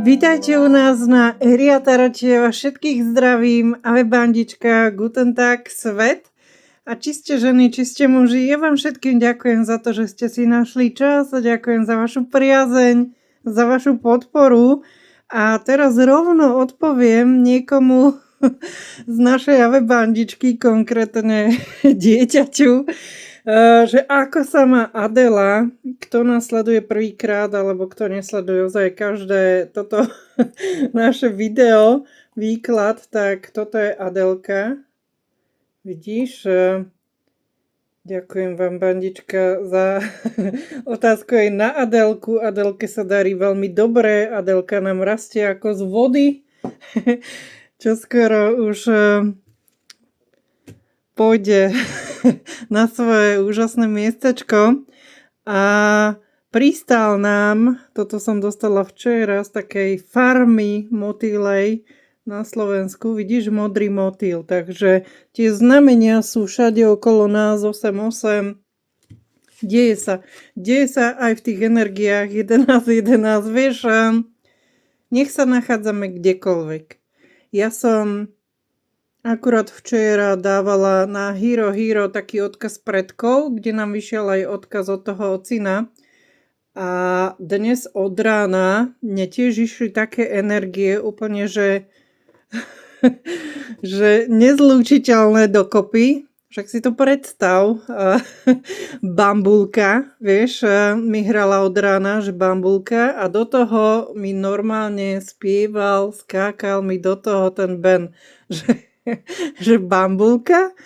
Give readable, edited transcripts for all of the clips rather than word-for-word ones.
Vítajte u nás na Hry a Tarotie, vás všetkých zdravím, ahoj bandička, guten tag, svet. A či ste ženy, či ste muži, ja vám všetkým ďakujem za to, že ste si našli čas a ďakujem za vašu priazeň, za vašu podporu. A teraz rovno odpoviem niekomu z našej ahoj bandičky, konkrétne dieťaťu, že ako sa má Adela, kto nás sleduje prvýkrát, alebo kto nesleduje ozaj každé toto naše video, výklad, tak toto je Adelka. Vidíš? Ďakujem vám, bandička, za otázku aj na Adelku. Adelke sa darí veľmi dobre, Adelka nám rastie ako z vody. Čoskoro už pôjde na svoje úžasné miestečko a pristal nám, toto som dostala včera z takej farmy motýlej na Slovensku, vidíš, modrý motýl, takže tie znamenia sú všade okolo nás, 8, deje sa aj v tých energiách 11, vieš, nech sa nachádzame kdekoľvek. Ja som akurát včera dávala na Hero taký odkaz predkov, kde nám vyšiel aj odkaz od toho ocina. A dnes od rána mne tiež išli také energie úplne, že nezlúčiteľné dokopy. Však si to predstav. Bambulka, vieš, mi hrala od rána, že bambulka a do toho mi normálne spieval, skákal mi do toho ten Ben, že bambulka,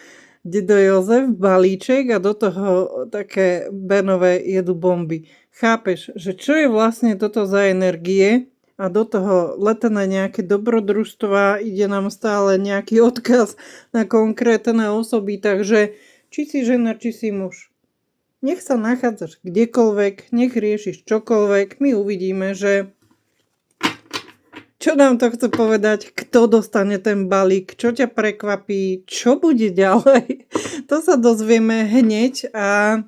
dedo Jozef, balíček a do toho také Benové jedu bomby. Chápeš, že čo je vlastne toto za energie a do toho letené nejaké dobrodružstva, ide nám stále nejaký odkaz na konkrétne osoby, takže či si žena, či si muž. Nech sa nachádzaš kdekoľvek, nech riešiš čokoľvek, my uvidíme, že čo nám to chce povedať, kto dostane ten balík, čo ťa prekvapí, čo bude ďalej. To sa dozvieme hneď a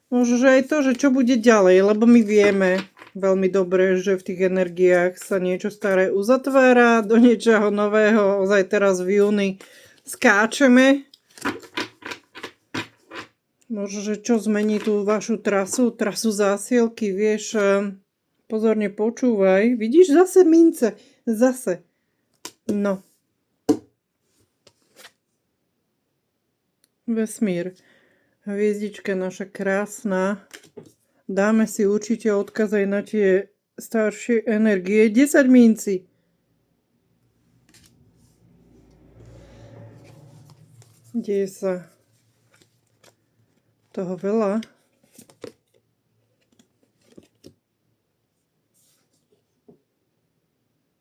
možno aj to, že čo bude ďalej, lebo my vieme veľmi dobre, že v tých energiách sa niečo staré uzatvára, do niečoho nového, ozaj teraz v júni skáčeme. Možno, že čo zmení tú vašu trasu zásielky, vieš. Pozorne počúvaj. Vidíš, zase mince. Zase. No. Vesmír. Hviezdička naša krásna. Dáme si určite odkaz aj na tie staršie energie. 10 minci. Deje sa toho veľa.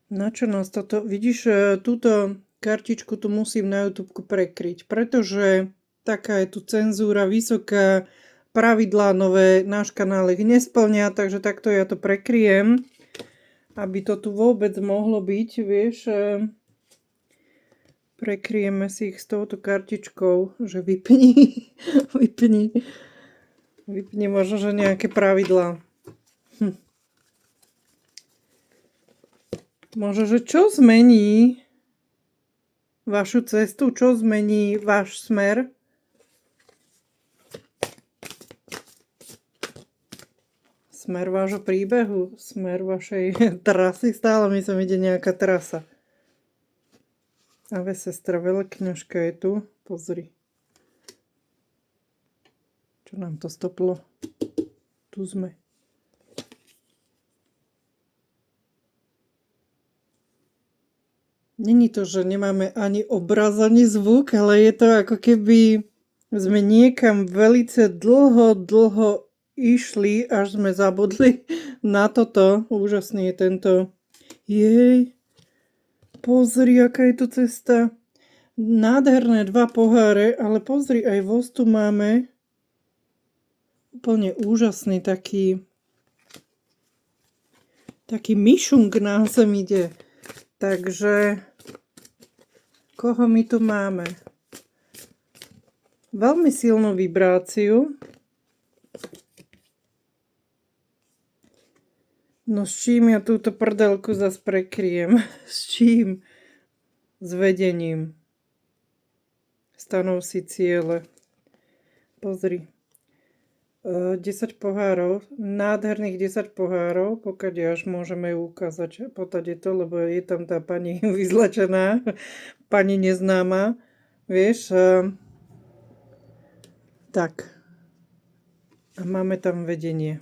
Na čo nás toto? Vidíš, túto kartičku tu musím na YouTube prekryť, pretože taká je tu cenzúra, vysoká, pravidlá nové, náš kanál ich nesplňa, takže takto ja to prekryjem, aby to tu vôbec mohlo byť, vieš. Prekryjeme si ich s touto kartičkou, že vypni, vypni možno, že nejaké pravidlá. Možno, že čo zmení vašu cestu, čo zmení váš smer? Smer vášho príbehu, smer vašej trasy, stále mi sa ide nejaká trasa. Ave sestra, veľkňažka je tu, pozri. Čo nám to stoplo? Tu sme. Není to, že nemáme ani obraz, ani zvuk, ale je to ako keby sme niekam velice dlho išli, až sme zabudli na toto. Úžasný je tento. Jej, pozri, aká je tu cesta. Nádherné 2 poháre, ale pozri, aj voz tu máme. Úplne úžasný taký myšung nám sem ide. Takže koho my tu máme? Veľmi silnú vibráciu. No s čím ja túto prdelku zas prekryjem? S čím? S vedením. Stanov si ciele. Pozri. 10 pohárov, nádherných 10 pohárov, pokiaľ až môžeme ju ukázať potade to, lebo je tam tá pani vyzlečená, pani neznáma, vieš. Tak. A máme tam vedenie.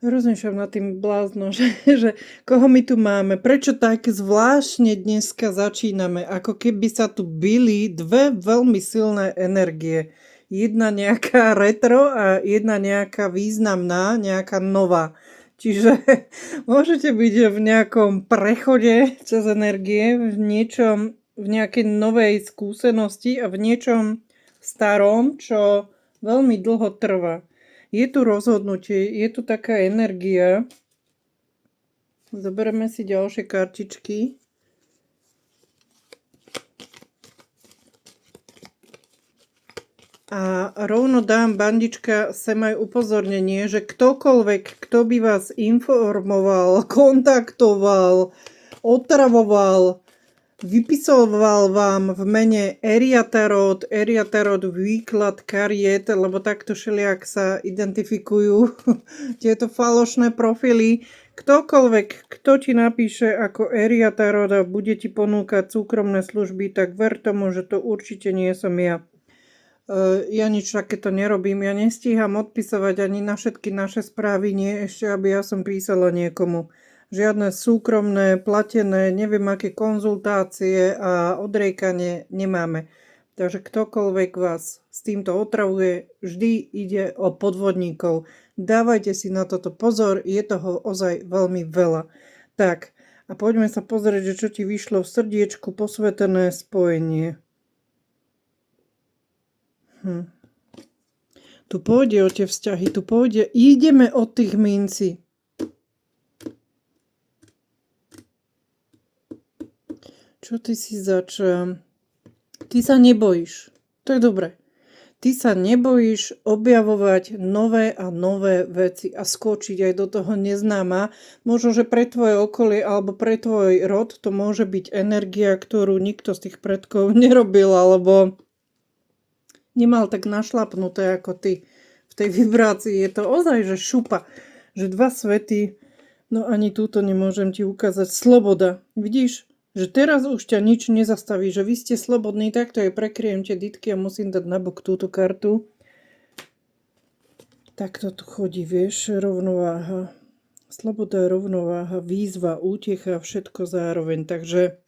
Rozmýšľam nad tým blázno, že koho my tu máme, prečo tak zvláštne dneska začíname, ako keby sa tu bili dve veľmi silné energie. Jedna nejaká retro a jedna nejaká významná, nejaká nová. Čiže môžete byť v nejakom prechode cez energie, v niečom, v nejakej novej skúsenosti a v niečom starom, čo veľmi dlho trvá. Je tu rozhodnutie, je tu taká energia. Zoberieme si ďalšie kartičky. A rovno dám, bandička, sem aj upozornenie, že ktokoľvek, kto by vás informoval, kontaktoval, otravoval, vypisoval vám v mene Eria Tarot výklad kariet, lebo takto všelijak sa identifikujú tieto falošné profily. Ktokoľvek, kto ti napíše ako Eria Tarot a bude ti ponúkať súkromné služby, tak ver tomu, že to určite nie som ja. Ja nič takéto nerobím, ja nestíham odpisovať ani na všetky naše správy, nie ešte, aby ja som písala niekomu. Žiadne súkromné, platené, neviem aké konzultácie a odriekanie nemáme. Takže ktokoľvek vás s týmto otravuje, vždy ide o podvodníkov. Dávajte si na toto pozor, je toho ozaj veľmi veľa. Tak, a poďme sa pozrieť, že čo ti vyšlo v srdiečku, posvetené spojenie. Tu pôjde o tie vzťahy, tu pôjde, ideme od tých mincí. Čo ty si zač... Ty sa nebojíš. To je dobré. Ty sa nebojíš objavovať nové a nové veci a skočiť aj do toho neznáma. Možno, že pre tvoje okolie alebo pre tvoj rod to môže byť energia, ktorú nikto z tých predkov nerobil, alebo nemal tak našlapnuté ako ty. V tej vibrácii je to ozaj, že šupa. Že dva svety, no ani túto nemôžem ti ukázať. Sloboda. Vidíš? Že teraz už ťa nič nezastaví, že vy ste slobodní, takto aj prekryjem tie ditky a musím dať nabok túto kartu. Takto tu chodí, vieš, rovnováha. Sloboda, rovnováha, výzva, útecha, všetko zároveň. Takže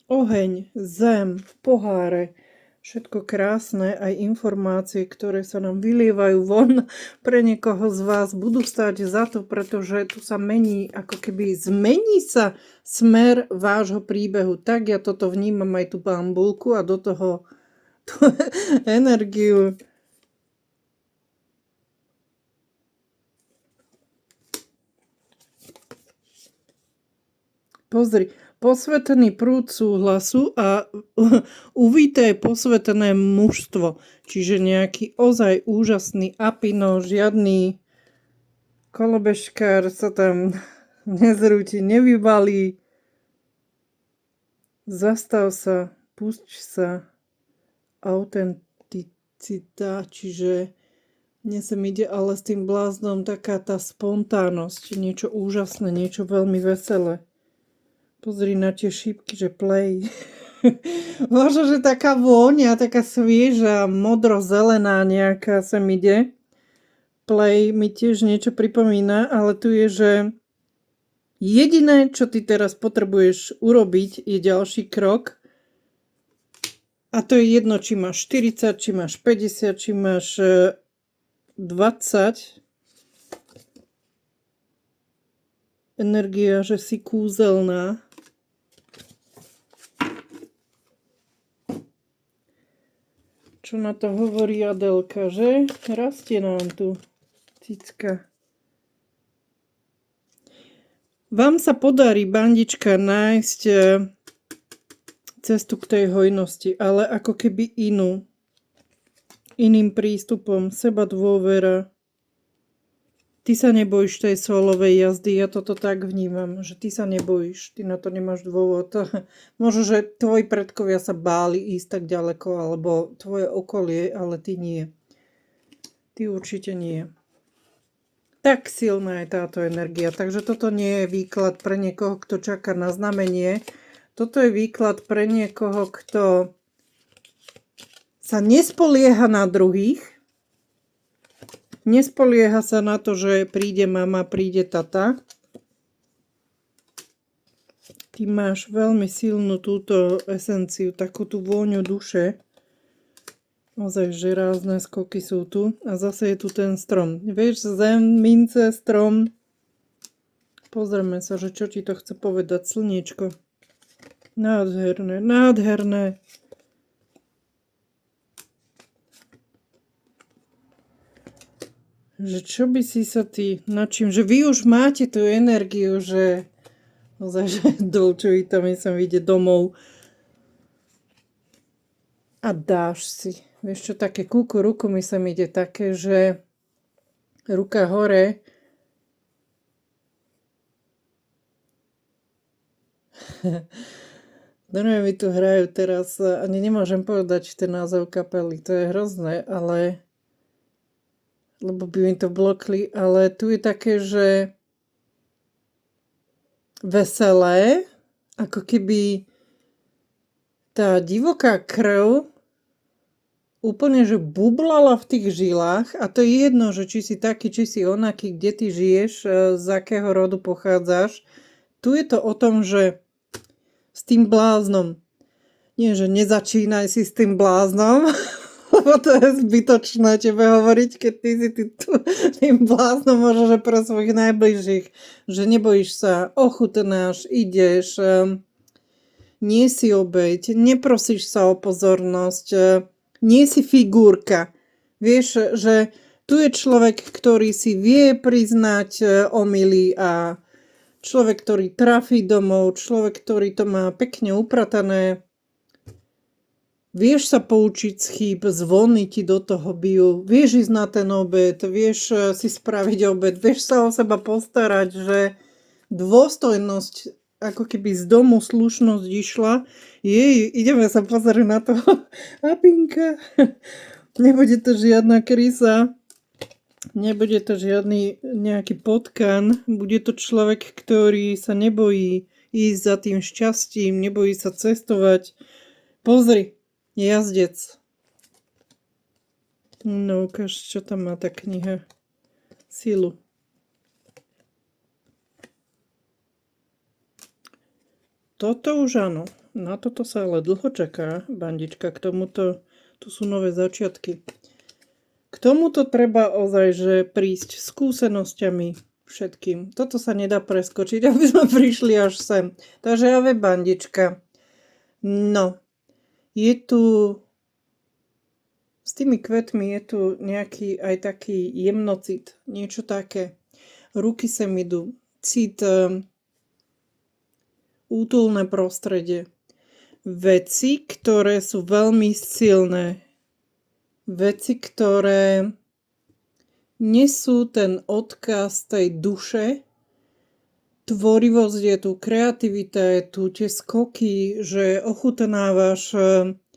oheň, zem, v poháre, všetko krásne, aj informácie, ktoré sa nám vylievajú von pre niekoho z vás, budú stáť za to, pretože tu sa mení, ako keby zmení sa smer vášho príbehu. Tak ja toto vnímam aj tú bambulku a do toho tú energiu. Pozri. Posvetený prúd súhlasu a uvítaj posvetené mužstvo. Čiže nejaký ozaj úžasný apino, žiadny kolobežkár sa tam nezrúti, nevybalí. Zastav sa, pusť sa, autenticita, čiže dnes sem ide ale s tým bláznom taká tá spontánnosť, niečo úžasné, niečo veľmi veselé. Pozri na tie šípky, že play. Možno, že taká vôňa, taká svieža, modro-zelená nejaká sem ide. Play mi tiež niečo pripomína, ale tu je, že jediné, čo ty teraz potrebuješ urobiť, je ďalší krok. A to je jedno, či máš 40, či máš 50, či máš 20. Energia, že si kúzelná. Čo na to hovorí Adelka, že? Rastie nám tu cicka. Vám sa podarí, bandička, nájsť cestu k tej hojnosti, ale ako keby iným prístupom, seba dôvera. Ty sa nebojíš tej solovej jazdy, ja toto tak vnímam, že ty sa nebojíš, ty na to nemáš dôvod. Možno, že tvoji predkovia sa báli ísť tak ďaleko, alebo tvoje okolie, ale ty nie. Ty určite nie. Tak silná je táto energia, takže toto nie je výklad pre niekoho, kto čaká na znamenie. Toto je výklad pre niekoho, kto sa nespolieha na druhých, nespolieha sa na to, že príde mama, príde tata. Ty máš veľmi silnú túto esenciu, takú tú vôňu duše. Ozaj, že rázne skoky sú tu. A zase je tu ten strom. Vieš, zem, mince, strom. Pozrieme sa, že čo ti to chce povedať. Slniečko. Nádherné, nádherné. Že čo by si sa ty načím, že vy už máte tú energiu, že Dolce mi sa vyjde domov a dáš si. Vieš čo, také kúku ruku mi sa ide také, že ruka hore. Normálne mi tu hrajú teraz, ani nemôžem povedať ten názov kapely, to je hrozné, ale lebo by mi to blokli, ale tu je také, že veselé, ako keby tá divoká krv úplne, že bublala v tých žilách a to je jedno, že či si taký, či si onaký, kde ty žiješ, z akého rodu pochádzaš. Tu je to o tom, že s tým bláznom, nie, že nezačínaj si s tým bláznom, lebo to je zbytočné tebe hovoriť, keď ty si tým bláznom možno, že pre svojich najbližších, že nebojíš sa, ochutnáš, ideš, nie si obeť, neprosíš sa o pozornosť, nie si figurka. Vieš, že tu je človek, ktorý si vie priznať omyly a človek, ktorý trafí domov, človek, ktorý to má pekne upratané. Vieš sa poučiť z chýb, zvony ti do toho bijú, vieš ísť na ten obed, vieš si spraviť obed, vieš sa o seba postarať, že dôstojnosť, ako keby z domu slušnosť išla. Ideme sa pozrieť na to. Apinka. Nebude to žiadna krysa, nebude to žiadny nejaký potkan, bude to človek, ktorý sa nebojí ísť za tým šťastím, nebojí sa cestovať. Pozri. Jazdec. No, ukáž, čo tam má tá kniha. Silu. Toto už áno. Na toto sa ale dlho čaká, bandička. K tomuto, tu sú nové začiatky. K tomuto treba ozaj, že prísť skúsenosťami všetkým. Toto sa nedá preskočiť, aby sme prišli až sem. Takže ja bandička. No. Je tu, s tými kvetmi je tu nejaký aj taký jemnocit, niečo také. Ruky sa mi idú, cit, útulné prostredie. Veci, ktoré sú veľmi silné. Veci, ktoré nesú ten odkaz tej duše. Tvorivosť je tu, kreativita je tu, tie skoky, že ochutnávaš,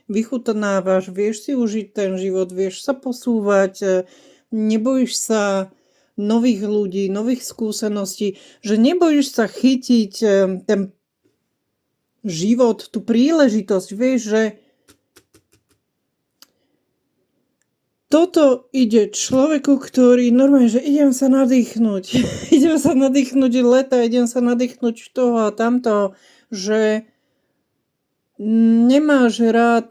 vychutnávaš, vieš si užiť ten život, vieš sa posúvať, nebojíš sa nových ľudí, nových skúseností, že nebojíš sa chytiť ten život, tú príležitosť, vieš, že toto ide človeku, ktorý normálne, že idem sa nadýchnúť. Idem sa nadýchnúť leta, idem sa nadýchnúť toho a tamto, že nemáš rád,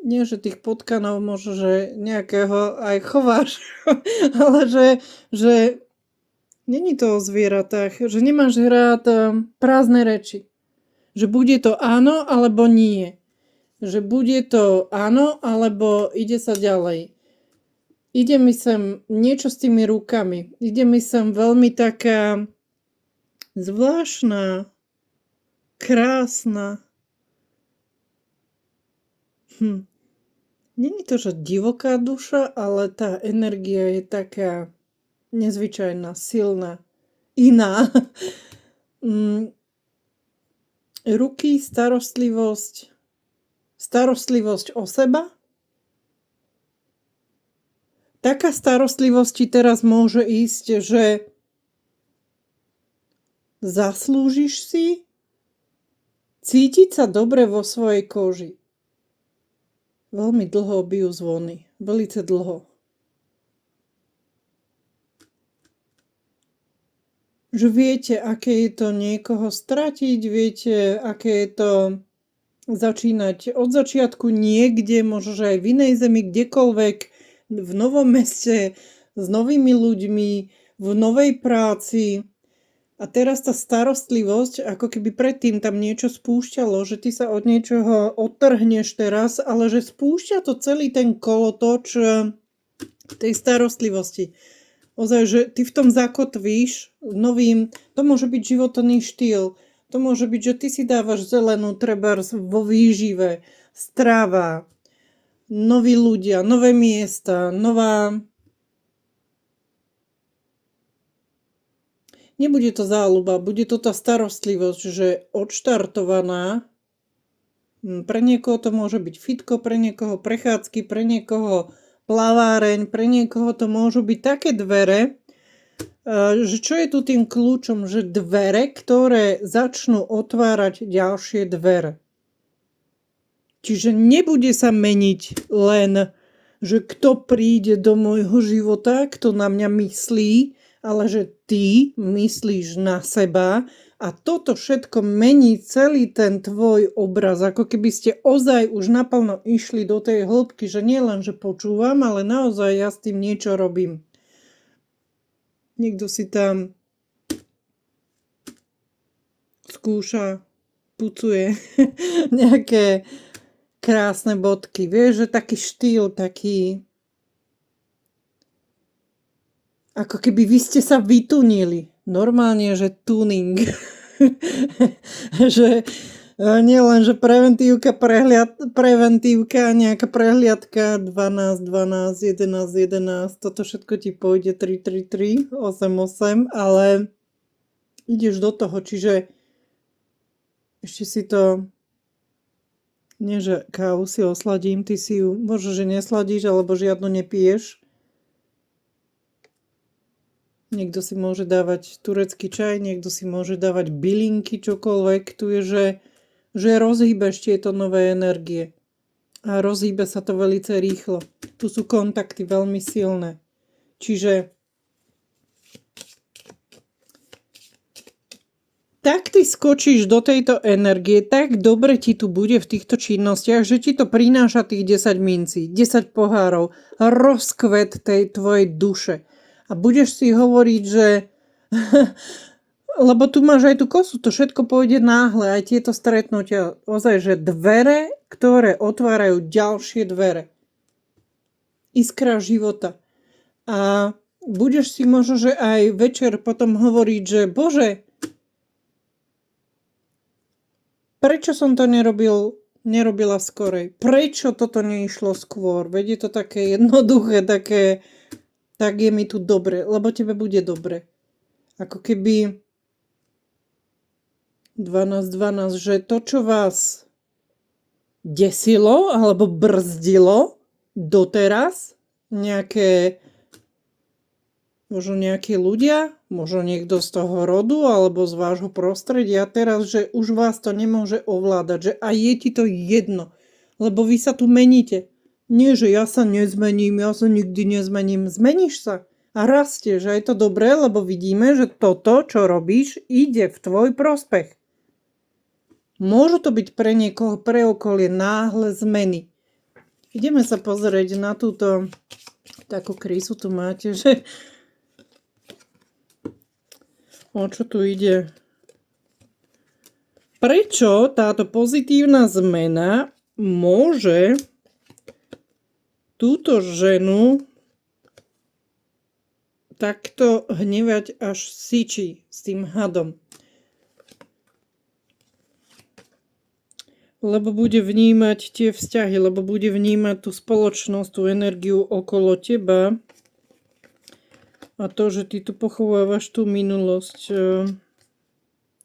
nie že tých potkanov možno, že nejakého aj chováš, ale že není to o zvieratách, že nemáš rád prázdne reči. Že bude to áno, alebo nie. Že bude to áno, alebo ide sa ďalej. Ide mi sem niečo s tými rukami. Ide mi sem veľmi taká zvláštna, krásna, Není to, že divoká duša, ale tá energia je taká nezvyčajná, silná, iná. Ruky, starostlivosť o seba. Taká starostlivosť ti teraz môže ísť, že zaslúžiš si cítiť sa dobre vo svojej koži. Veľmi dlho bijú zvony. Velice dlho. Že viete, aké je to niekoho stratiť, viete, aké je to začínať od začiatku niekde, možno že aj v inej zemi, kdekoľvek, v novom meste, s novými ľuďmi, v novej práci. A teraz tá starostlivosť, ako keby predtým tam niečo spúšťalo, že ty sa od niečoho odtrhneš teraz, ale že spúšťa to celý ten kolotoč tej starostlivosti. Ozaj, že ty v tom zakotvíš novým, to môže byť životný štýl, to môže byť, že ty si dávaš zelenú trebárs vo výžive, strava, noví ľudia, nové miesta, nová... Nebude to záľuba, bude to tá starostlivosť, že odštartovaná. Pre niekoho to môže byť fitko, pre niekoho prechádzky, pre niekoho plaváreň, pre niekoho to môžu byť také dvere, že čo je tu tým kľúčom, že dvere, ktoré začnú otvárať ďalšie dvere. Čiže nebude sa meniť len, že kto príde do môjho života, kto na mňa myslí, ale že ty myslíš na seba a toto všetko mení celý ten tvoj obraz, ako keby ste ozaj už naplno išli do tej hĺbky, že nie len, že počúvam, ale naozaj ja s tým niečo robím. Niekto si tam skúša, pucuje nejaké krásne bodky. Vieš, že taký štýl, taký... Ako keby vy ste sa vytunili. Normálne, že tuning. Že nie len, že preventívka, nejaká prehliadka 12, 12, 11, 11, toto všetko ti pôjde 3, 3, 3, 8, 8, ale ideš do toho, čiže ešte si to nie, že kávu si osladím, ty si ju možno, že nesladíš, alebo žiadnu nepiješ. Niekto si môže dávať turecký čaj, niekto si môže dávať bylinky, čokoľvek. Tu je, že rozhýbeš tieto nové energie. A rozhýbe sa to veľmi rýchlo. Tu sú kontakty veľmi silné. Čiže tak ty skočíš do tejto energie, tak dobre ti tu bude v týchto činnostiach, že ti to prináša tých 10 mincí, 10 pohárov, rozkvet tej tvojej duše. A budeš si hovoriť, že... Lebo tu máš aj tú kosu, to všetko pôjde náhle, aj tieto stretnutia. Ozaj, že dvere, ktoré otvárajú ďalšie dvere. Iskra života. A budeš si možno, že aj večer potom hovoriť, že Bože, prečo som to nerobila skorej? Prečo toto neišlo skôr? Veď je to také jednoduché, také... tak je mi tu dobre, lebo tebe bude dobre. Ako keby 12, že to, čo vás desilo alebo brzdilo doteraz, možno nejakí ľudia, možno niekto z toho rodu alebo z vášho prostredia teraz, že už vás to nemôže ovládať, že aj je ti to jedno, lebo vy sa tu meníte. Nie, že ja sa nezmením, ja sa nikdy nezmením. Zmeníš sa a rastieš. A je to dobré, lebo vidíme, že toto, čo robíš, ide v tvoj prospech. Môžu to byť pre niekoho, pre okolie náhle zmeny. Ideme sa pozrieť na túto takú krísu tu máte, že o čo tu ide? Prečo táto pozitívna zmena môže túto ženu takto hnevať až syčí s tým hadom? lebo bude vnímať tie vzťahy, lebo bude vnímať tú spoločnosť, tú energiu okolo teba a to, že ty tu pochovávaš tú minulosť,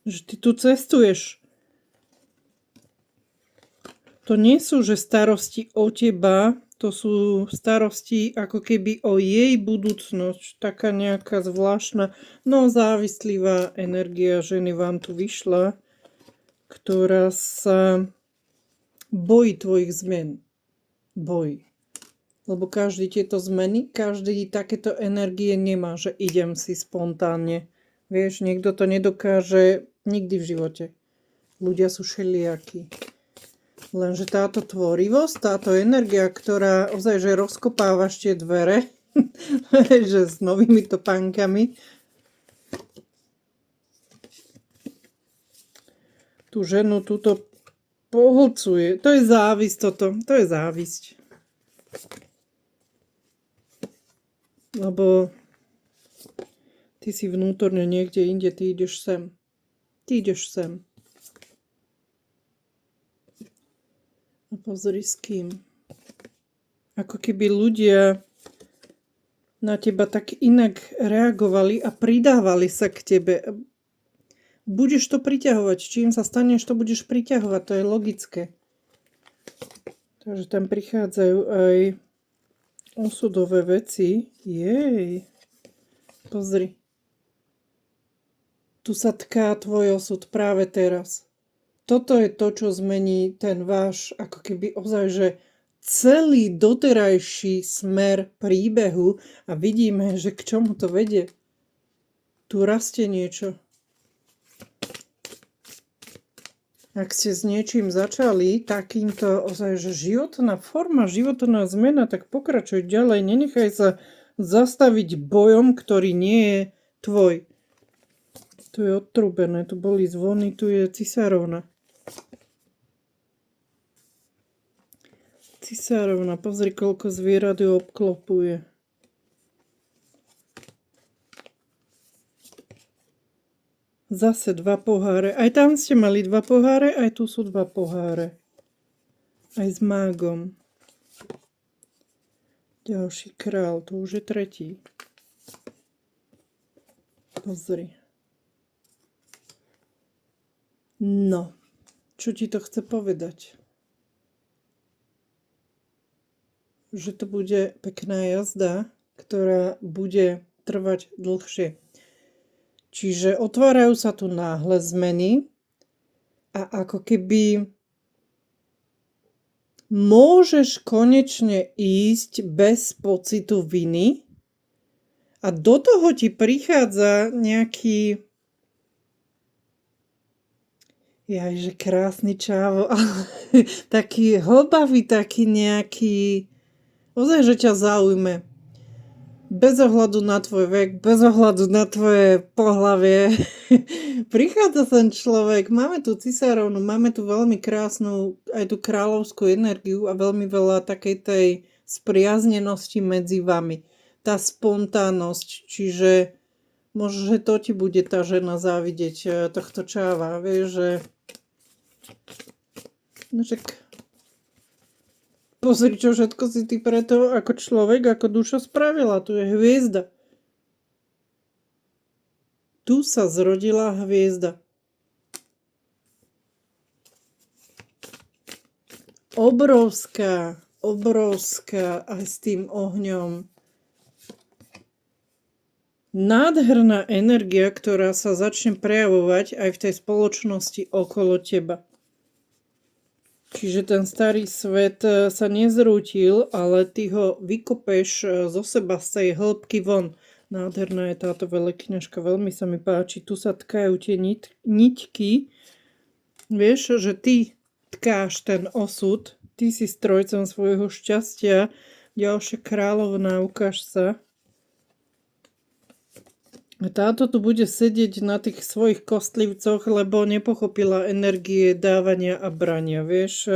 že ty tu cestuješ. To nie sú, že starosti o teba, to sú starosti ako keby o jej budúcnosť. Taká nejaká zvláštna, no závislivá energia ženy vám tu vyšla, ktorá sa bojí tvojich zmien. Bojí. Lebo každý tieto zmeny, každý takéto energie nemá, že idem si spontánne. Vieš, niekto to nedokáže nikdy v živote. Ľudia sú všelijakí. Lenže táto tvorivosť, táto energia, ktorá ozaj, že rozkopávaš tie dvere, že s novými topánkami, tú ženu túto pohlcuje. To je závisť toto. To je závisť. Lebo ty si vnútorne niekde inde, ty ideš sem. Ty ideš sem. A pozri s kým. Ako keby ľudia na teba tak inak reagovali a pridávali sa k tebe. Budeš to priťahovať. Čím sa staneš, to budeš priťahovať. To je logické. Takže tam prichádzajú aj osudové veci. Jej. Pozri. Tu sa tká tvoj osud práve teraz. Toto je to, čo zmení ten váš, ako keby ozaj, že celý doterajší smer príbehu a vidíme, že k čomu to vedie. Tu rastie niečo. Ak ste s niečím začali, takýmto ozaj, že životná forma, životná zmena, tak pokračuj ďalej. Nenechaj sa zastaviť bojom, ktorý nie je tvoj. Tu je odtrúbené, tu boli zvony, tu je cisárovna. Cisárovna, pozri, koľko zvierat ju obklopuje. Zase 2 poháre. Aj tam ste mali 2 poháre, aj tu sú 2 poháre. Aj s mágom. Ďalší král, to už je 3. Pozri. No, čo ti to chce povedať? Že to bude pekná jazda, ktorá bude trvať dlhšie. Čiže otvárajú sa tu náhle zmeny a ako keby môžeš konečne ísť bez pocitu viny a do toho ti prichádza nejaký že krásny čávo, taký hlbavý, taký nejaký ozaj, že ťa zaujme. Bez ohľadu na tvoj vek, bez ohľadu na tvoje pohlavie. Prichádza sem človek, máme tu cisárovnu, máme tu veľmi krásnu aj tú kráľovskú energiu a veľmi veľa takej tej spriaznenosti medzi vami. Tá spontánnosť, čiže možno, že to ti bude tá žena závidieť tohto čáva, vieš, že no však pozri, čo všetko si ty preto ako človek, ako duša spravila. Tu je hviezda. Tu sa zrodila hviezda. Obrovská, obrovská aj s tým ohňom. Nádherná energia, ktorá sa začne prejavovať aj v tej spoločnosti okolo teba. Čiže ten starý svet sa nezrútil, ale ty ho vykopeš zo seba, z tej hĺbky von. Nádherná je táto veľkňažka, veľmi sa mi páči. Tu sa tkajú tie niťky. Vieš, že ty tkáš ten osud, ty si strojcom svojho šťastia. Ďalšia kráľovná, ukáž sa. A táto tu bude sedieť na tých svojich kostlivcoch, lebo nepochopila energie dávania a brania, vieš.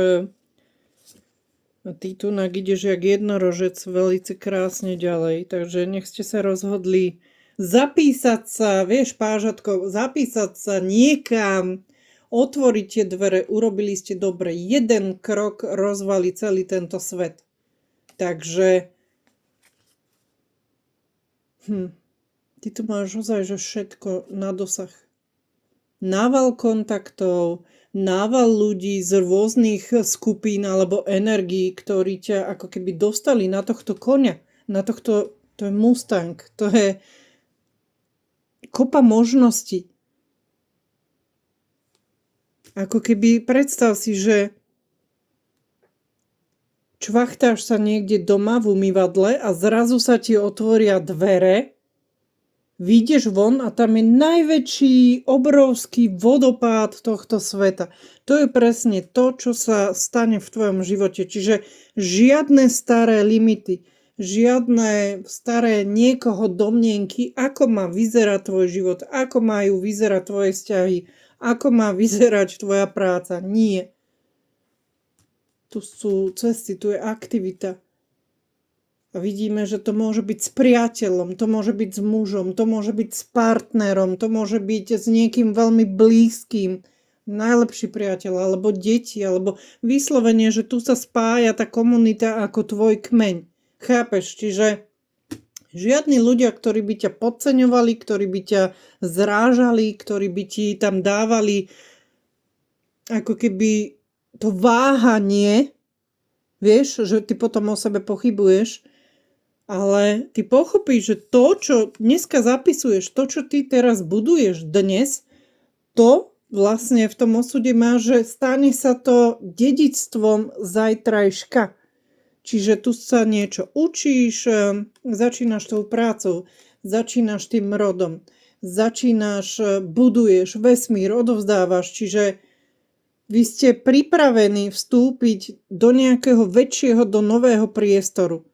A ty tu ideš jak jednorožec veľmi krásne ďalej, takže nech ste sa rozhodli zapísať sa, vieš, pážatko, zapísať sa niekam, otvoriť tie dvere, urobili ste dobre. Jeden krok rozvalí celý tento svet. Takže ty tu máš ozaj, že všetko na dosah. Nával kontaktov, nával ľudí z rôznych skupín alebo energií, ktorí ťa ako keby dostali na tohto koňa, na tohto, to je Mustang, to je kopa možností. Ako keby predstav si, že čvachtáš sa niekde doma v umývadle a zrazu sa ti otvoria dvere, vyjdeš von a tam je najväčší, obrovský vodopád tohto sveta. To je presne to, čo sa stane v tvojom živote. Čiže žiadne staré limity, žiadne staré niekoho domnienky, ako má vyzerať tvoj život, ako majú vyzerať tvoje vzťahy, ako má vyzerať tvoja práca. Nie. Tu sú cesty, tu je aktivita. A vidíme, že to môže byť s priateľom, to môže byť s mužom, to môže byť s partnerom, to môže byť s niekým veľmi blízkym, najlepší priateľ, alebo deti, alebo vyslovene, že tu sa spája tá komunita ako tvoj kmeň. Chápeš? Čiže žiadni ľudia, ktorí by ťa podceňovali, ktorí by ťa zrážali, ktorí by ti tam dávali ako keby to váhanie, vieš, že ty potom o sebe pochybuješ, ale ty pochopíš, že to, čo dneska zapisuješ, to, čo ty teraz buduješ dnes, to vlastne v tom osude má, že stane sa to dedičstvom zajtrajška. Čiže tu sa niečo učíš, začínaš tou prácou, začínaš tým rodom, buduješ vesmír, odovzdávaš, čiže vy ste pripravení vstúpiť do nejakého väčšieho, do nového priestoru.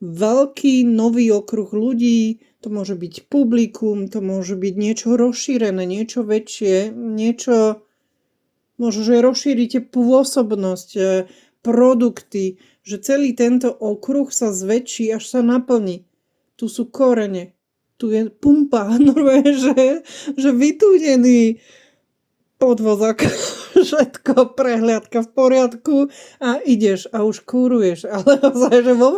Veľký nový okruh ľudí, to môže byť publikum, to môže byť niečo rozšírené, niečo väčšie, niečo, možno, že rozšírite pôsobnosť, produkty, že celý tento okruh sa zväčší, až sa naplní. Tu sú korene, tu je pumpa, normálne, že vytúnený podvozok, všetko, prehliadka v poriadku a ideš a už kúruješ, ale že vo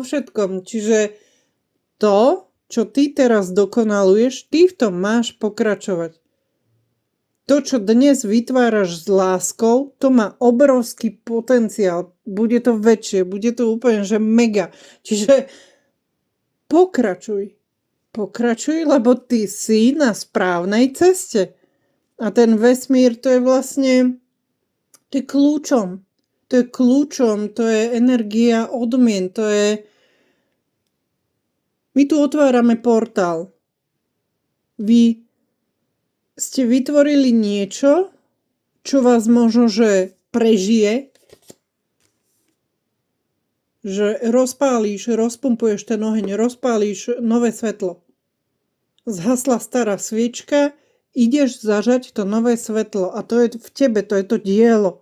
všetkom. Čiže to, čo ty teraz dokonaluješ, ty v tom máš pokračovať. To, čo dnes vytváraš s láskou, to má obrovský potenciál. Bude to väčšie, bude to úplne, že mega. Čiže pokračuj, lebo ty si na správnej ceste. A ten vesmír, to je vlastne, to je kľúčom. To je energia odmien, my tu otvárame portál. Vy ste vytvorili niečo, čo vás možno, že prežije, že rozpálíš, rozpumpuješ ten oheň, rozpálíš nové svetlo. Zhasla stará sviečka, ideš zažať to nové svetlo a to je v tebe, to je to dielo.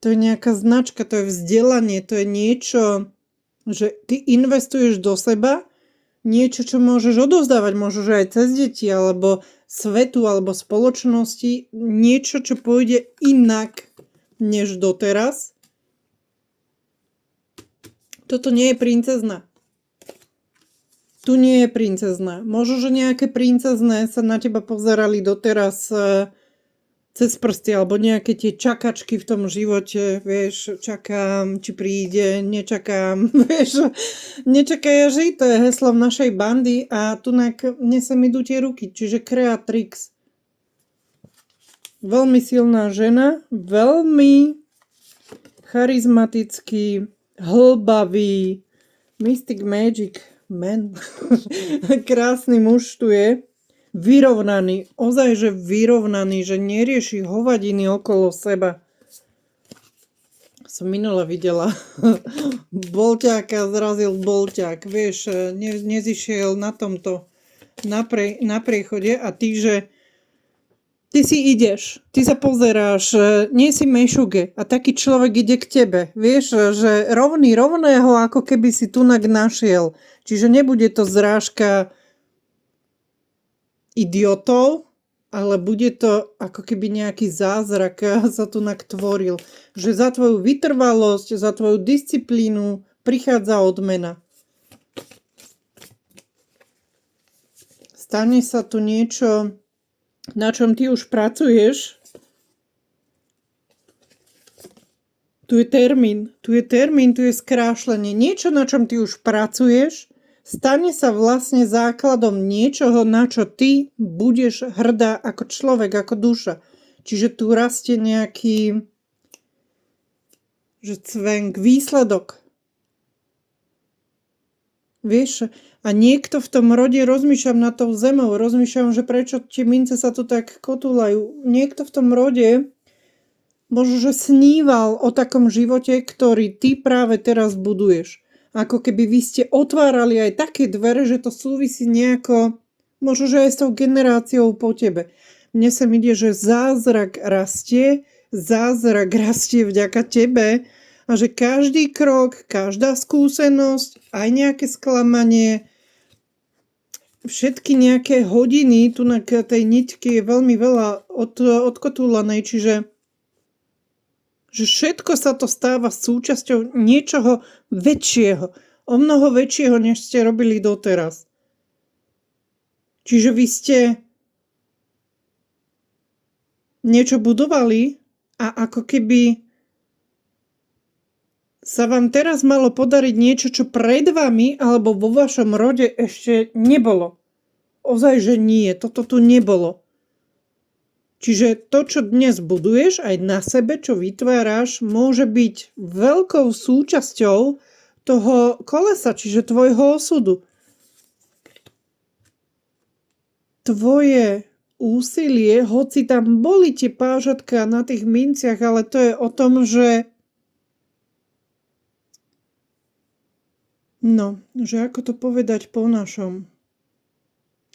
To je nejaká značka, to je vzdelanie, to je niečo, že ty investuješ do seba, niečo, čo môžeš odovzdávať, možno aj cez deti, alebo svetu, alebo spoločnosti, niečo, čo pôjde inak, než doteraz. Toto nie je princezna. Tu nie je princezna. Možno, že nejaké princezné sa na teba pozerali doteraz cez prsty, alebo nejaké tie čakačky v tom živote, vieš, čakám, či príde, nečakám, vieš, nečakaj a žij, to je heslo v našej bandy a tu mne sa idú tie ruky, čiže Creatrix. Veľmi silná žena, veľmi charizmatický, hlbavý, Mystic Magic Man. Krásny muž tu je. Vyrovnaný. Ozaj, že vyrovnaný, že nerieši hovadiny okolo seba. Som minule videla bolťáka, zrazil bolťák. Vieš, nezišiel na tomto na priechode a ty si ideš, ty sa pozeráš, nie si mešuge a taký človek ide k tebe. Vieš, že rovný rovného, ako keby si tunak našiel. Čiže nebude to zrážka idiotov, ale bude to ako keby nejaký zázrak sa tu tvoril. Že za tvoju vytrvalosť, za tvoju disciplínu prichádza odmena. Stane sa tu niečo, na čom ty už pracuješ. Tu je termín, tu je skrášlenie. Niečo, na čom ty už pracuješ, stane sa vlastne základom niečoho, na čo ty budeš hrdá ako človek, ako duša. Čiže tu rastie nejaký cvenk, výsledok. Vieš, a niekto v tom rode, rozmýšľam nad tou zemou, rozmýšľam, že prečo tie mince sa tu tak kotúľajú. Niekto v tom rode možno, že sníval o takom živote, ktorý ty práve teraz buduješ. Ako keby vy ste otvárali aj také dvere, že to súvisí nejako, možno, že aj s tou generáciou po tebe. Mne sa ide, že zázrak rastie vďaka tebe a že každý krok, každá skúsenosť, aj nejaké sklamanie, všetky nejaké hodiny tu na tej nitke je veľmi veľa odkotúlanej, čiže že všetko sa to stáva súčasťou niečoho väčšieho. O mnoho väčšieho, než ste robili doteraz. Čiže vy ste niečo budovali a ako keby sa vám teraz malo podariť niečo, čo pred vami alebo vo vašom rode ešte nebolo. Ozaj, že nie. Toto tu nebolo. Čiže to, čo dnes buduješ aj na sebe, čo vytváraš, môže byť veľkou súčasťou toho kolesa, čiže tvojho osudu. Tvoje úsilie, hoci tam boli tie pážatka na tých minciach, ale to je o tom, že že ako to povedať po našom?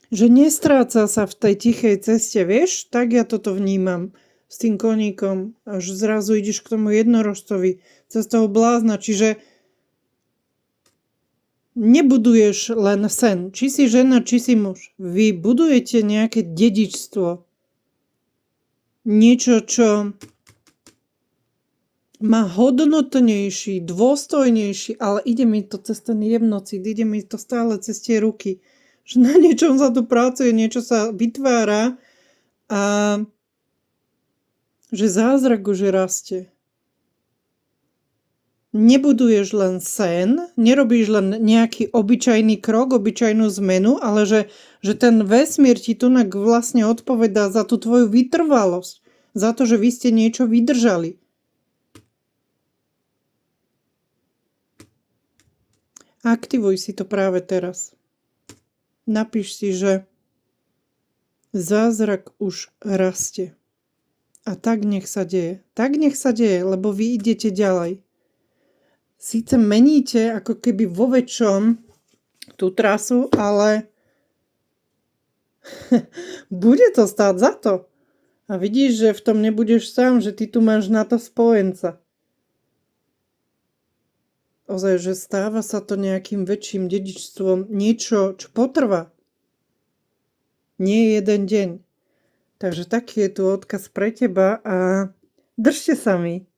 Že nestráca sa v tej tichej ceste, vieš? Tak ja toto vnímam s tým koníkom. Až zrazu ideš k tomu jednorožcovi cez toho blázna. Čiže nebuduješ len sen. Či si žena, či si muž. Vy budujete nejaké dedičstvo. Niečo, čo má hodnotnejší, dôstojnejší, ale ide mi to cez ten jemnocit, ide mi to stále cez tie ruky. Že na niečom sa tu pracuje, niečo sa vytvára a že zázrak už rastie. Nebuduješ len sen, nerobíš len nejaký obyčajný krok, obyčajnú zmenu, ale že ten vesmír ti tu vlastne odpovedá za tú tvoju vytrvalosť, za to, že vy ste niečo vydržali. Aktivuj si to práve teraz. Napíš si, že zázrak už rastie. A tak nech sa deje. Tak nech sa deje, lebo vy idete ďalej. Síce meníte ako keby vo väčšom tú trasu, ale bude to stáť za to. A vidíš, že v tom nebudeš sám, že ty tu máš na to spojenca. Ozaj, že stáva sa to nejakým väčším dedičstvom, niečo, čo potrvá. Nie jeden deň. Takže taký je tu odkaz pre teba a držte sa mi.